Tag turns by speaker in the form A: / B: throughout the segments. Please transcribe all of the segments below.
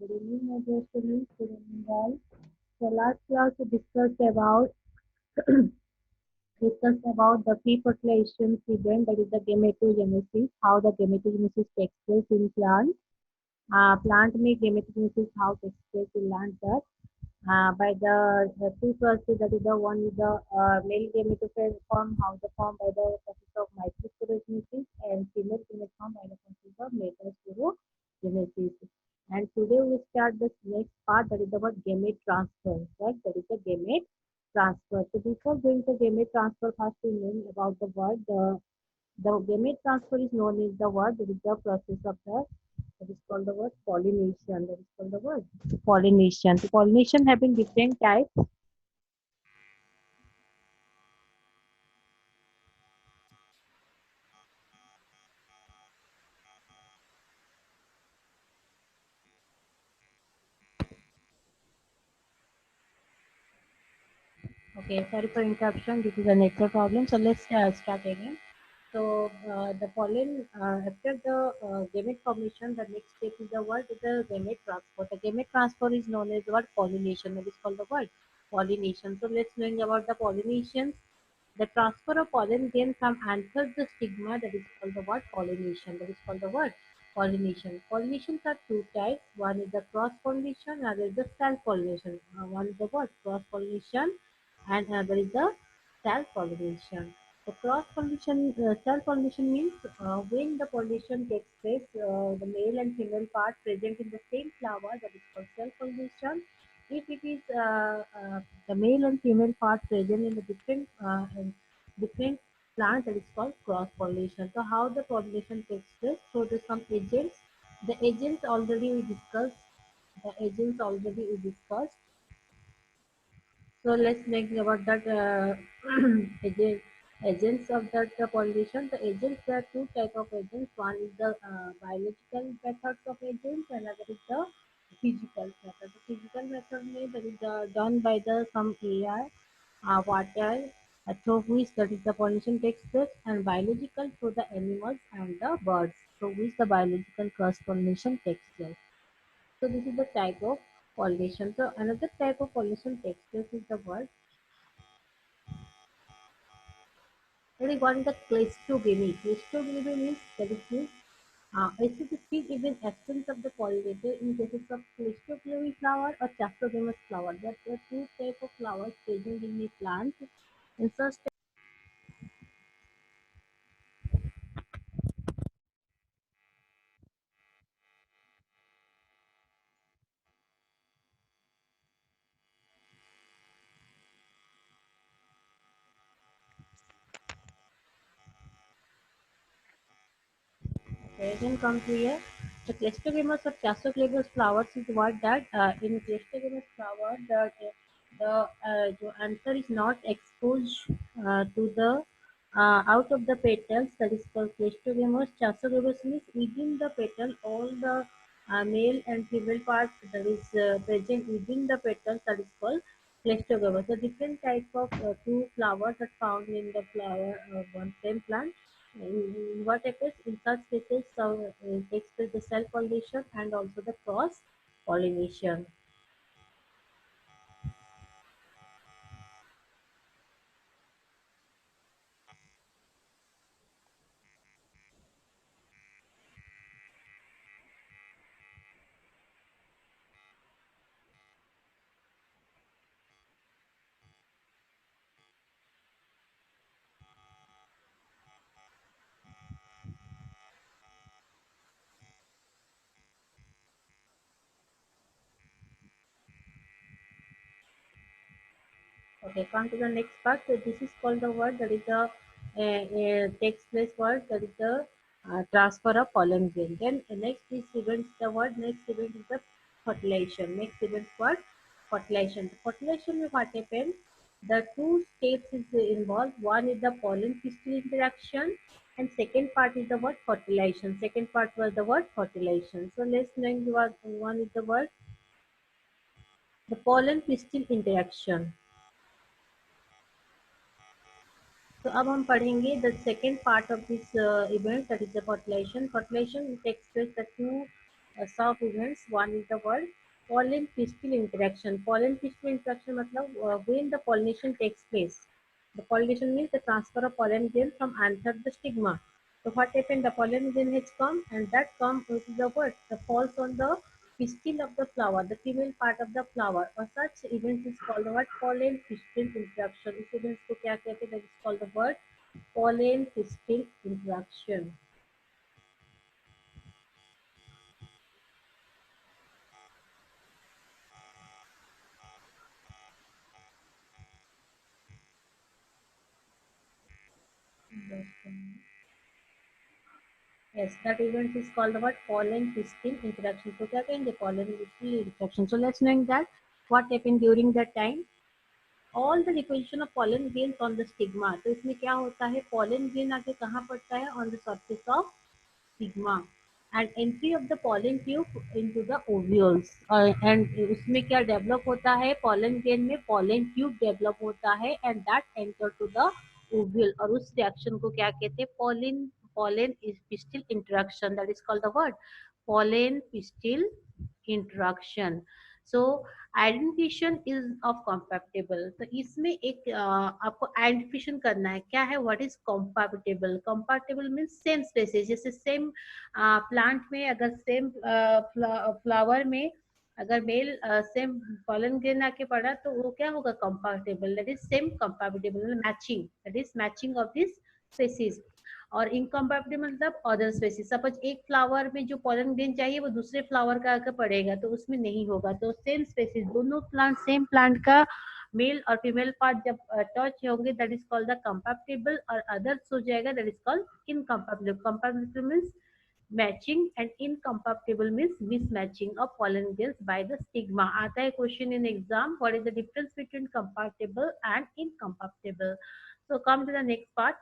A: Good evening, my dear students. Good evening, all. So last class we discussed about the pre-fertilization event, that is the gametogenesis, how the gametogenesis takes place in plant. Plant में gametogenesis how takes place in plant that by the two processes, that is the one is the male gametophore form, how the form by the process of microsporogenesis, and female gamete form by the process of metasporogenesis. And today we start the next part, that is about gamete transfer. Right? That is the gamete transfer. So before going to gamete transfer, first we learn about the word. The gamete transfer is known as the word. That is the process of the that is called the word pollination. That is called the word pollination. So pollination having different types. Okay, sorry for interruption. This is a network problem. So let's start again. So the pollen after the gamete formation, the next step is the word the gamete transfer. The gamete transfer is known as the word pollination. That is called the word pollination. So let's learn about the pollination. The transfer of pollen gain from anther the stigma, that is called the word pollination. That is called the word pollination. Pollinations are two types. One is the cross pollination, other is the self pollination. One is the word cross pollination, and another is the self pollination. The cross pollination, self pollination means when the pollination takes place, the male and female part present in the same flower, that is called self pollination. If it is the male and female part present in the different plants, that is called cross pollination. So how the pollination takes place? So there's some agents. The agents already we discussed. The agents already we discussed. So let's make about that agent, agents of that pollination. The agents, there are two type of agents. One is the biological methods of agents, and another is the physical method. The physical method means that is done by the some air, water, through which that is the pollination takes place, and biological through the animals and the birds, through which the biological cross pollination takes place. So this is the type of pollination. So another type of pollination takes place is the word regarding the cleistogamy. Cleistogamy means that it means it is the speak even absence of the pollinator in cases of cleistogamy flower or chastrogamous flower. There are two types of flowers present in the plant. In such again come to here. The cleistogamous or chastrogamous flowers is what that in cleistogamous flower the anther is not exposed to the out of the petals, that is called cleistogamous. Chastrogamous means within the petal all the male and female parts that is present within the petals, that is called cleistogamous. The different type of two flowers are found in the flower of one same plant. What occurs in such cases takes place the self pollination and also the cross pollination. Okay, come to the next part. So this is called the word that is the takes place word, that is the transfer of pollen grain. Then next is events the word next event is the fertilization. Next event word fertilization. The fertilization will what happens? The two steps is involved. One is the pollen pistil interaction, and second part is the word fertilization. Second part was the word fertilization. So let's know the word. One is the word the pollen pistil interaction. तो अब हम पढ़ेंगे the second part of this event, that is the fertilization. Fertilization takes place the two of events. One is the word pollen pistil interaction. Pollen pistil interaction मतलब when the pollination takes place. The pollination means the transfer of pollen grain from anther to the stigma. So what happened? The pollen grain has come, and that come with the word the falls on the pistil of the flower, the female part of the flower. Or such event is called the word pollen pistil interaction. इस events को क्या कहते हैं? That is called the word pollen pistil interaction. Yes, that event is called the what pollen pistil interaction. So क्या कहेंगे pollen pistil interaction. So let's know that what happened during that time. All the deposition of pollen grains on the stigma. तो इसमें क्या होता है pollen grain आके कहाँ पड़ता है on the surface of stigma and entry of the pollen tube into the ovules and उसमें क्या डेवलप होता है pollen grain में pollen tube डेवलप होता है and that enter to the ovule और उस रिएक्शन को क्या कहते हैं pollen pistil interaction. That is called the word pollen pistil interaction. So identification is of compatible. तो इसमें एक आपको आइडेंटिफिकेशन करना है क्या है what is compatible. Compatible means same species. जैसे सेम प्लांट में अगर सेम फ्लावर में अगर मेल सेम पॉलन ग्रेन आके पड़ा तो वो क्या होगा compatible. That is same compatible matching. That is matching of this species. और इनकम्पैटिबल मतलब अदर स्पेसीज. सपोज एक फ्लावर में जो पॉलन ग्रेन चाहिए वो दूसरे फ्लावर का आकर पड़ेगा तो उसमें नहीं होगा. तो सेम स्पेसीज दोनों प्लांट सेम प्लांट का मेल और फीमेल पार्ट जब टच होंगे that is called the compatible और अदर्स हो जाएगा that is called incompatible. Compatible means matching and incompatible means mismatching of pollen grains by the stigma. आता है question in exam what is the difference between compatible and incompatible. So come to the next part.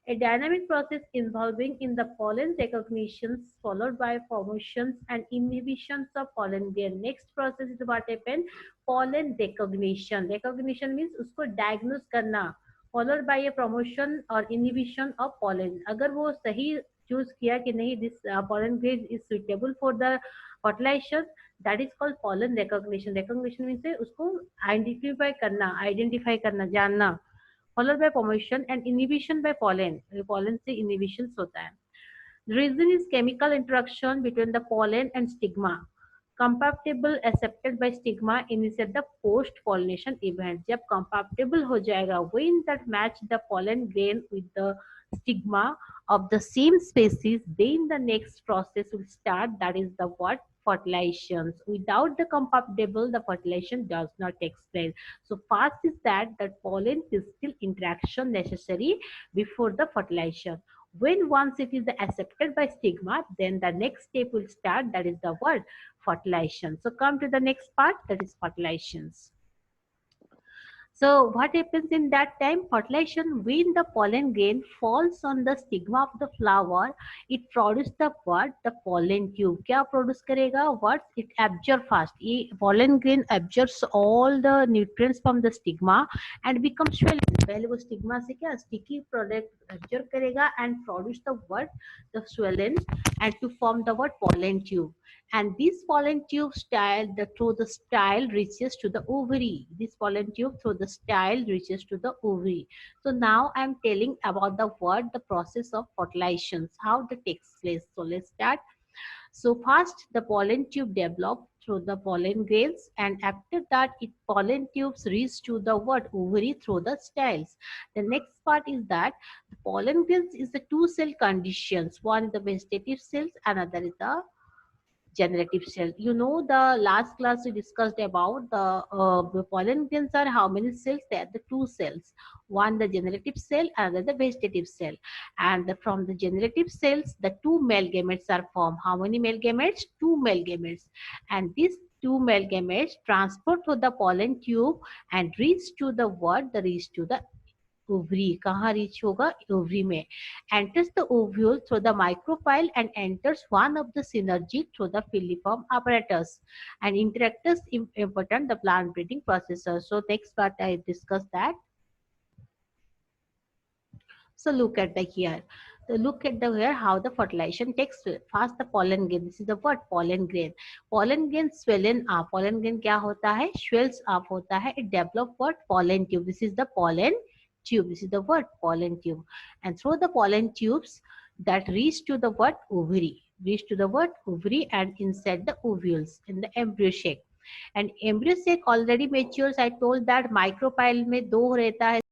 A: A dynamic process involving in the pollen recognitions followed by formations and inhibitions of pollen grain. Next process is what happen pollen recognition. Recognition means उसको diagnose करना followed by a promotion or inhibition of pollen. अगर वो सही choose किया कि नहीं this pollen grain is suitable for the fertilization that is called pollen recognition. Recognition means उसको identify करना जानना followed by promotion and inhibition by pollen. pollen से inhibitions होता है. The reason is chemical interaction between the pollen and stigma. Compatible accepted by stigma initiate the post pollination event. जब compatible हो जाएगा when that match the pollen grain with the stigma of the same species, then the next process will start. That is the what fertilizations. Without the compatible, the fertilization does not take place. So first is that the pollen pistil interaction necessary before the fertilization. When once it is accepted by stigma, then the next step will start. That is the word fertilization. So come to the next part, that is fertilizations. So what happens in that time? Fertilization, when the pollen grain falls on the stigma of the flower, it produces the what? The pollen tube. क्या produce करेगा? What? It absorb fast. ये pollen grain absorbs all the nutrients from the stigma and becomes swollen. पहले वो stigma से क्या sticky product absorb करेगा and produce the what? The swollen and to form the what? Pollen tube. And this pollen tube style through the style reaches to the ovary. This pollen tube through the style reaches to the ovary. So now I am telling about the process of fertilizations, how it takes place. So let's start. So first the pollen tube develop through the pollen grains, and after that it pollen tubes reach to the what ovary through the styles. The next part is that the pollen grains is the two cell conditions. One is the vegetative cells, another is the generative cell. You know the last class we discussed about the pollen grains are how many cells? They are the two cells. One the generative cell, another the vegetative cell. And from the generative cells, the two male gametes are formed. How many male gametes? Two male gametes. And these two male gametes transport to the pollen tube and reach to the what? The reach to the ovary. कहाँ reach होगा? Ovary में. Enters the ovule through the micropyle and enters one of the synergy through the filiform apparatus. And interactors important the plant breeding processor. So next part I discussed that. So look at the here. So look at the here how the fertilization takes place. First the pollen grain. This is the word pollen grain. Pollen grain swellen up. Pollen grain क्या होता है? Swells up होता है. It develop what? Pollen tube. This is the pollen tube. This is the word pollen tube. And through the pollen tubes that reach to the what? Ovary. Reach to the what? Ovary and inside the ovules in the embryo shape. And embryo sac already matures. I told that micropyle में दो रहता है